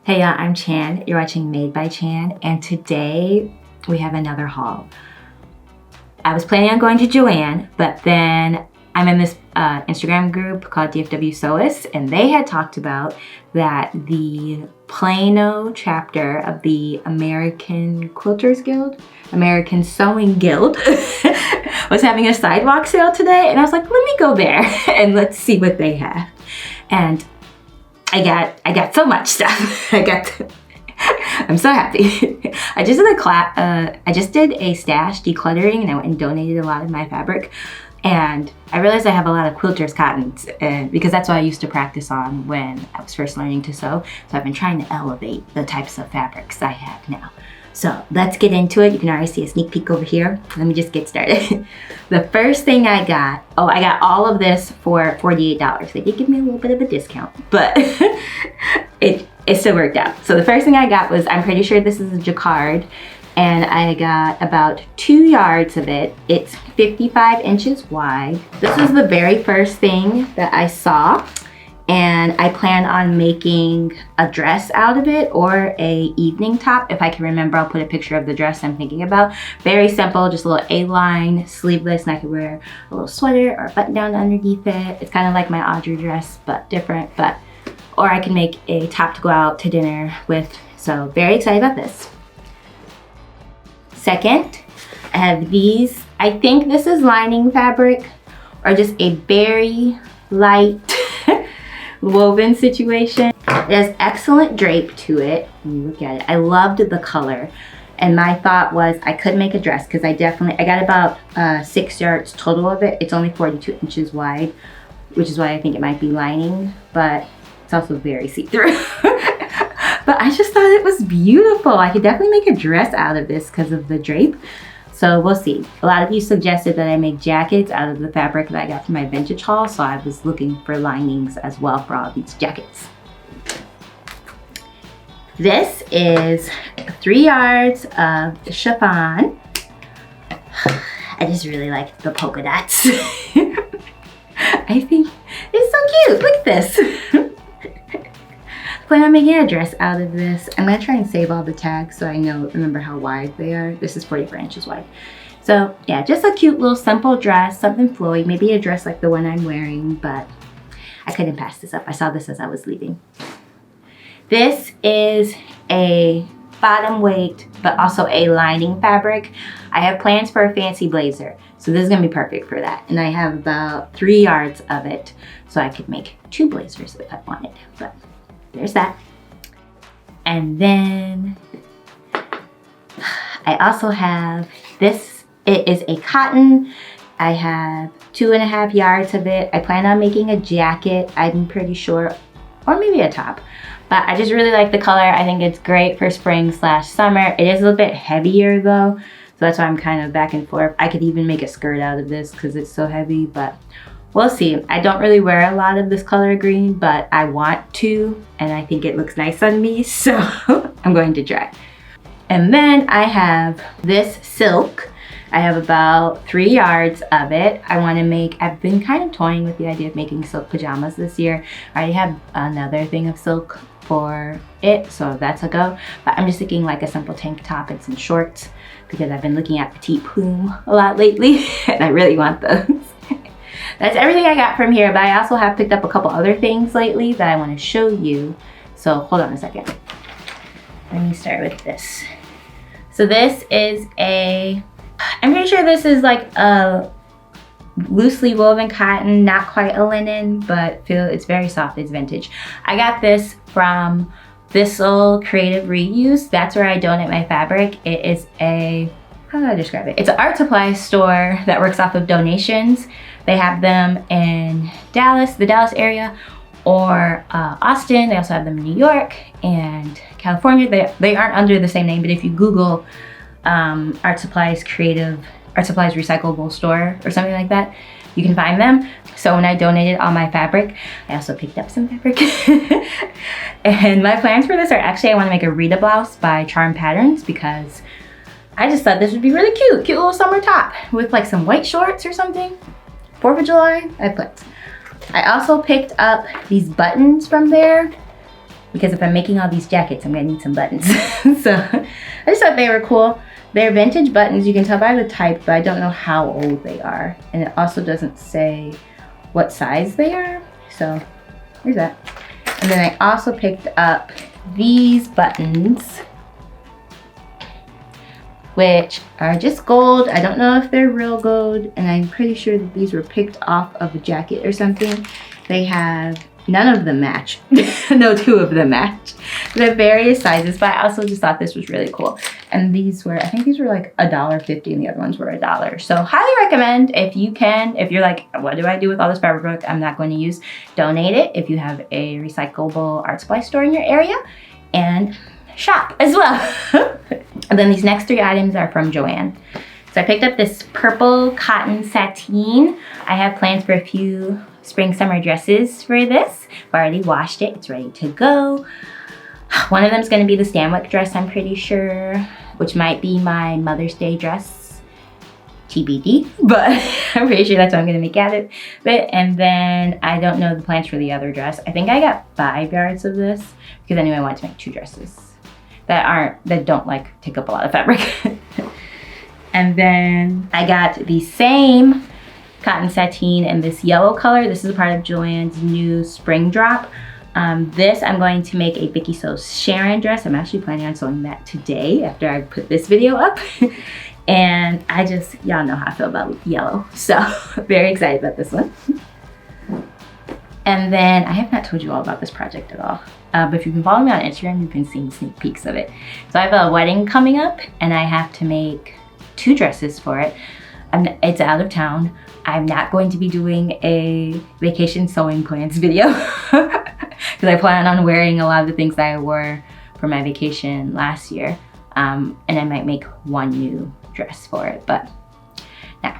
Hey y'all, I'm Chann. You're watching Made by Chann, and today we have another haul. I was planning on going to Joann, but then I'm in this Instagram group called DFW Sewist, and they had talked about that the Plano chapter of the American Quilters Guild, American Sewing Guild, was having a sidewalk sale today, and I was like, let me go there and let's see what they have. And I got so much stuff. I'm so happy. I just did a stash decluttering, and I went and donated a lot of my fabric. And I realized I have a lot of quilters cottons because that's what I used to practice on when I was first learning to sew. So I've been trying to elevate the types of fabrics I have now. So let's get into it. You can already see a sneak peek over here. Let me just get started. The first thing I got all of this for $48. They did give me a little bit of a discount, but it still worked out. So the first thing I got was, I'm pretty sure this is a jacquard, and I got about 2 yards of it. It's 55 inches wide. This was the very first thing that I saw, and I plan on making a dress out of it or a evening top. If I can remember, I'll put a picture of the dress I'm thinking about. Very simple, just a little A-line, sleeveless, and I could wear a little sweater or a button down underneath it. It's kind of like my Audrey dress, but different. Or I can make a top to go out to dinner with. So very excited about this. Second, I have these. I think this is lining fabric or just a very light woven situation. It has excellent drape to it. When you look at it, I loved the color, and my thought was I could make a dress because I got about 6 yards total of it. It's only 42 inches wide, which is why I think it might be lining, but it's also very see-through. But I just thought it was beautiful. I could definitely make a dress out of this because of the drape. So we'll see. A lot of you suggested that I make jackets out of the fabric that I got from my vintage haul, so I was looking for linings as well for all these jackets. This is 3 yards of chiffon. I just really like the polka dots. I think it's so cute. Look at this. Plan on making a dress out of this. I'm gonna try and save all the tags so I remember how wide they are. This is 44 inches wide. So yeah, just a cute little simple dress, something flowy, maybe a dress like the one I'm wearing, but I couldn't pass this up. I saw this as I was leaving. This is a bottom weight, but also a lining fabric. I have plans for a fancy blazer, so this is gonna be perfect for that. And I have about 3 yards of it, so I could make 2 blazers if I wanted, but there's that. And then I also have this. It is a cotton. I have 2.5 yards of it. I plan on making a jacket, I'm pretty sure, or maybe a top. But I just really like the color. I think it's great for spring/summer. It is a little bit heavier though, so that's why I'm kind of back and forth. I could even make a skirt out of this because it's so heavy, but we'll see. I don't really wear a lot of this color green, but I want to, and I think it looks nice on me, so I'm going to try. And then I have this silk. I have about 3 yards of it. I've been kind of toying with the idea of making silk pajamas this year. I already have another thing of silk for it, so that's a go. But I'm just thinking like a simple tank top and some shorts because I've been looking at petite plume a lot lately, and I really want those. That's everything I got from here, but I also have picked up a couple other things lately that I want to show you. So hold on a second. Let me start with this. So this is I'm pretty sure this is like a loosely woven cotton, not quite a linen, but it's very soft, it's vintage. I got this from Thistle Creative Reuse. That's where I donate my fabric. It is how do I describe it? It's an art supply store that works off of donations. They have them in Dallas, the Dallas area, or Austin. They also have them in New York and California. They aren't under the same name, but if you Google art supplies recyclable store or something like that, you can find them. So when I donated all my fabric, I also picked up some fabric. And my plans for this are actually I want to make a Rita blouse by Charm Patterns because I just thought this would be really cute. Cute little summer top with like some white shorts or something. 4th of July, I put. I also picked up these buttons from there. because if I'm making all these jackets, I'm gonna need some buttons. So I just thought they were cool. They're vintage buttons. You can tell by the type, but I don't know how old they are. And it also doesn't say what size they are. So here's that. And then I also picked up these buttons, which are just gold. I don't know if they're real gold, and I'm pretty sure that these were picked off of a jacket or something. They have, none of them match. No, 2 of them match. They're various sizes, but I also just thought this was really cool. And these were, I think these were like $1.50 and the other ones were $1. So highly recommend if you can, if you're like, what do I do with all this fabric I'm not going to use? Donate it if you have a recyclable art supply store in your area, and shop as well. And then these next 3 items are from Joann. So I picked up this purple cotton sateen. I have plans for a few spring summer dresses for this. I've already washed it, it's ready to go. One of them is going to be the Stanwyck dress, I'm pretty sure, which might be my Mother's Day dress, TBD, but I'm pretty sure that's what I'm going to make out of it. And then I don't know the plans for the other dress. I think I got 5 yards of this because I knew I wanted to make 2 dresses that don't like take up a lot of fabric. And then I got the same cotton sateen in this yellow color. This is a part of Joann's new spring drop. This I'm going to make a Vicky Sews Sharon dress. I'm actually planning on sewing that today after I put this video up. And I just, y'all know how I feel about yellow. So very excited about this one. And then I have not told you all about this project at all. But if you've been following me on Instagram, you've been seeing sneak peeks of it. So I have a wedding coming up and I have to make 2 dresses for it. It's out of town. I'm not going to be doing a vacation sewing plans video because I plan on wearing a lot of the things that I wore for my vacation last year. And I might make 1 new dress for it, but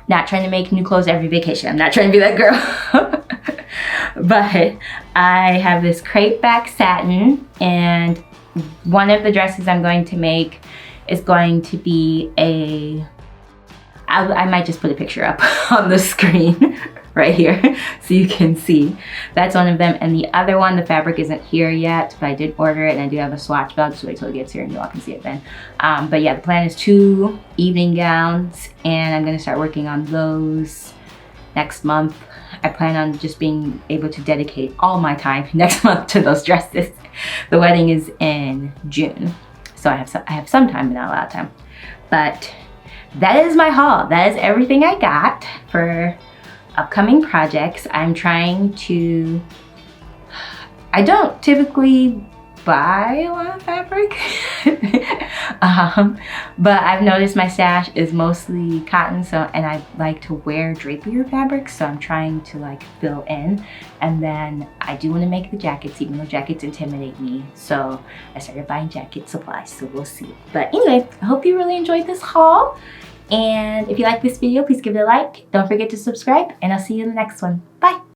not trying to make new clothes every vacation. I'm not trying to be that girl. But I have this crepe back satin, and one of the dresses I'm going to make is going to be I might just put a picture up on the screen right here so you can see. That's one of them. And the other one, the fabric isn't here yet, but I did order it and I do have a swatch belt, so wait till it gets here and you all can see it then. But yeah, the plan is 2 evening gowns and I'm gonna start working on those next month. I plan on just being able to dedicate all my time next month to those dresses. The wedding is in June, so I have some time, but not a lot of time. But that is my haul. That is everything I got for upcoming projects. I'm trying to, I don't typically buy a lot of fabric, but I've noticed my stash is mostly cotton, and I like to wear drapier fabrics, so I'm trying to like fill in. And then I do want to make the jackets, even though jackets intimidate me, so I started buying jacket supplies, so we'll see. But anyway, I hope you really enjoyed this haul, and if you like this video, please give it a like. Don't forget to subscribe, and I'll see you in the next one. Bye!